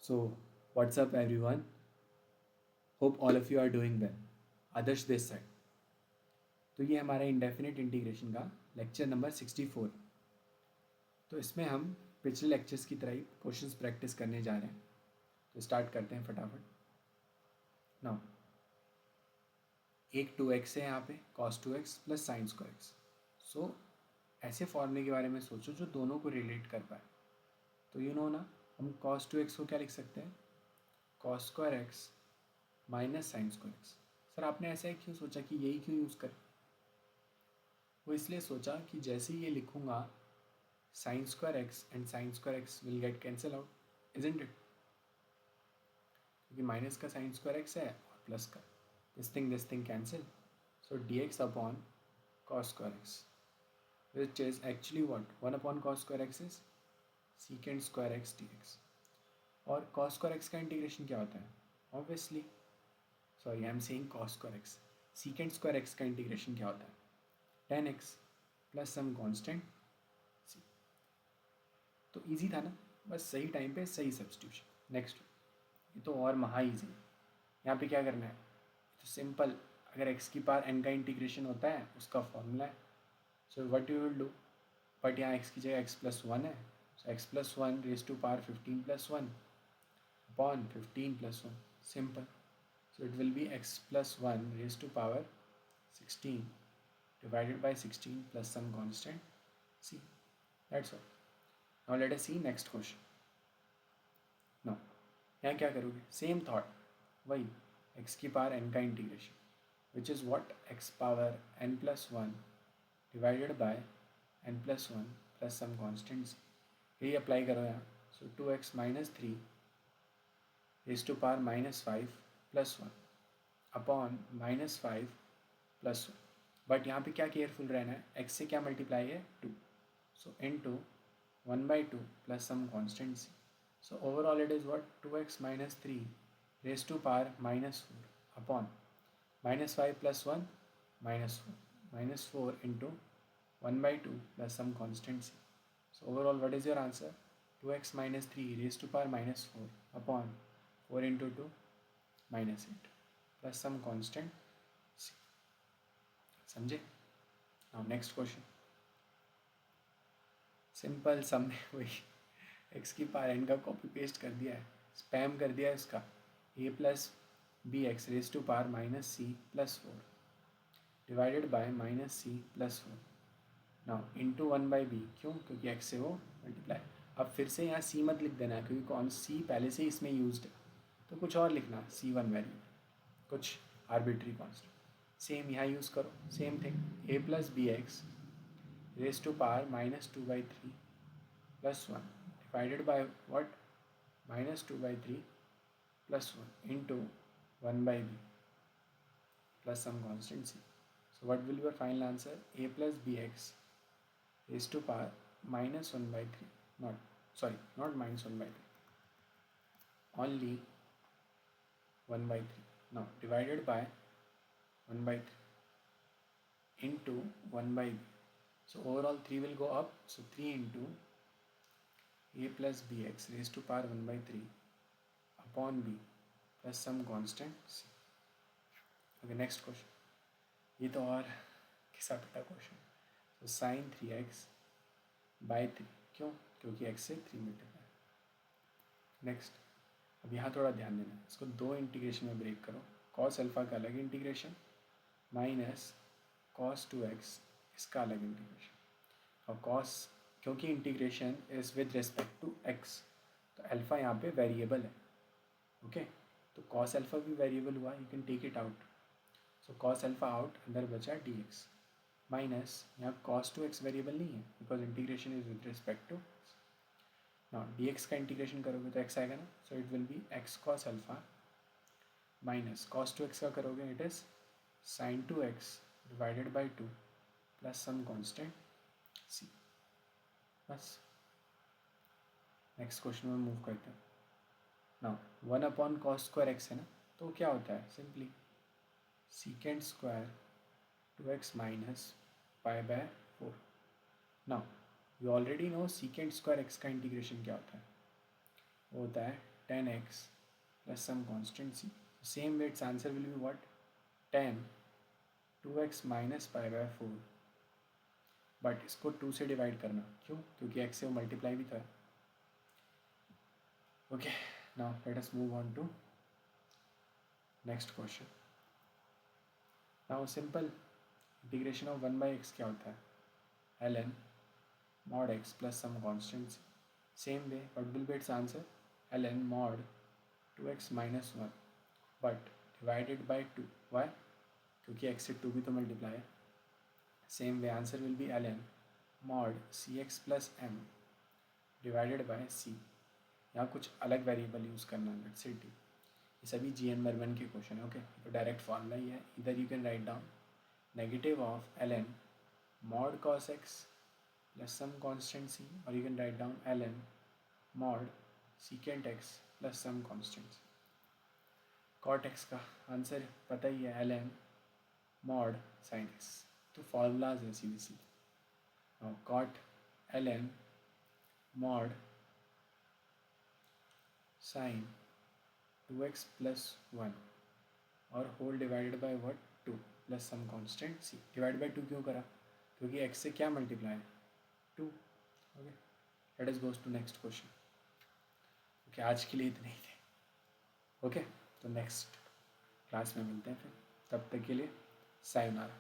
So, what's up, everyone? Hope all of you are doing well. Adarsh this side. तो ये हमारा indefinite integration का lecture number 64। तो इसमें हम पिछले लेक्चर्स की तरह ही क्वेश्चंस प्रैक्टिस करने जा रहे हैं। तो स्टार्ट करते हैं फटाफट। नाउ एक 2x है यहाँ पे cos 2x plus sine square X. So ऐसे फॉर्मूले के बारे में सोचो जो दोनों को रिलेट कर पाए। तो यू नो ना, हम cos 2x को क्या लिख सकते हैं? cos square x minus sign square x. Sir आपने ऐसा क्यों सोचा कि यही क्यों यूज़ करें? वो इसलिए सोचा कि जैसे ही ये लिखूंगा sign square x and sign square x will get cancel out, isn't it? क्योंकि माइनस का साइन स्क्वायर एक्स है और प्लस का this thing cancel. So D x upon cos square x which is actually what 1 upon cos square x is सीकेंड square x D x. और cos square x का integration क्या होता है? Obviously, sorry I am saying cos square x, सीकेंड square x का integration क्या होता है? 10x plus some constant सी। तो इजी था ना, बस सही टाइम पे सही सब्स्टिट्यूशन। नेक्स्ट, ये तो और महा इजी है। यहाँ पे क्या करना है? तो सिंपल, अगर x की पावर n का इंटीग्रेशन होता है उसका फॉर्मूला है। So what you will do, but यहाँ x की जगह x प्लस वन है, so x plus one raise to power 15 plus one upon 15 plus one, simple. So it will be x plus one raise to power 16 divided by 16 plus some constant c. That's all. Now let us see next question. Now यहाँ क्या करोगे? Same thought, वही x की power n का integration which is what x power n plus one divided by n plus one plus some constant c। यही apply करो यहाँ। So 2x minus three raise to power minus five plus one upon minus five plus one. But यहाँ पे क्या careful रहना है, x से क्या मल्टीप्लाई है? 2, सो into 1/2 plus some constant c. So overall it is what? 2x minus 3 raised to power minus 4 upon minus 5 plus 1 minus 4 minus 4 into 1/2 plus some constant c. So overall what is your answer? 2x minus 3 raised to power minus 4 upon 4 into 2 minus 8 plus some constant c. समझे? Now next question. Simple sum में वही X की power N का copy paste कर दिया है, spam कर दिया है इसका। A plus B x raise to power minus C plus four divided by minus C plus four now into one by B. क्यों? क्योंकि एक्स से वो मल्टीप्लाई। अब फिर से यहाँ सी मत लिख देना है क्योंकि कौन सी पहले से इसमें यूज्ड है, तो कुछ और लिखना, सी वन वैल्यू, कुछ आर्बिट्री कॉन्स्टेंट। सेम यहाँ यूज़ करो, same thing. A plus B x raise to power minus two by three plus one divided by what? Minus 2 by 3 plus 1 into 1 by b plus some constant c. So what will be your final answer? A plus bx raised to power minus 1 by 3, not minus 1 by 3, only 1 by 3. Now divided by 1 by 3 into 1 by b. So overall 3 will go up, so 3 into a plus bx raised to power 1 by 3 upon b plus some constant c. Okay, next question. ये तो और घिसा पिटा question. तो sign 3x by three, क्यों? क्योंकि x से 3 multiply. Next, अब यहाँ थोड़ा ध्यान देना, इसको दो इंटीग्रेशन में ब्रेक करो। कॉस अल्फ़ा का अलग इंटीग्रेशन माइनस कॉस 2x इसका अलग इंटीग्रेशन। और कॉस, क्योंकि integration is with respect to x, तो अल्फ़ा यहाँ पे वेरिएबल है। ओके, तो कॉस अल्फ़ा भी वेरिएबल हुआ, you can take it out. So cos alpha out, अंदर बचा डी एक्स माइनस, यहाँ कॉस 2x वेरिएबल नहीं है because integration is with respect to. Now d x का इंटीग्रेशन करोगे तो x आएगा ना, so it will be x cos alpha minus cos 2x का करोगे it is sine 2x divided by 2 plus some constant c। बस next question में move करते हैं। Now 1 upon cos square x है ना, तो क्या होता है? Simply secant square 2x minus pi by 4। Now you already know secant square x का इंटीग्रेशन क्या होता है? वो होता है 10x plus some constant c. Same way its answer will be what? 10 2x minus pi by 4, but इसको 2 से divide करना, क्यों? क्योंकि x से वो मल्टीप्लाई भी था. Okay, now let us move on to next question. Now simple integration of 1/x क्या होता है? ln mod x plus some constant c. Same way, what will be its answer? ln mod 2x minus 1 but divided by 2. Why? क्योंकि x से 2 भी तो multiply है. Same way answer will be ln mod cx plus m divided by c. यहाँ कुछ अलग variable use करना है, लेट्स से t. ये सभी GN बर्मन के क्वेश्चन है. ओके, तो डायरेक्ट फॉर्मूला ही है. इधर you can write down negative of ln mod cos x plus some constant c, और you can write down ln mod secant x plus some constant c. cot x का answer पता ही है, ln mod sin x. तो formulas हैं सीधी सीधी. cot ln mod sin 2x plus 1 और whole divided by what? 2 plus some constant c. Divide by 2 क्यों करा? क्योंकि x से क्या मल्टीप्लाई है? 2. Okay, let us goes to next question. Okay, आज के लिए इतने ही थे. ओके, तो नेक्स्ट क्लास में मिलते हैं फिर. तब तक के लिए सायोनारा.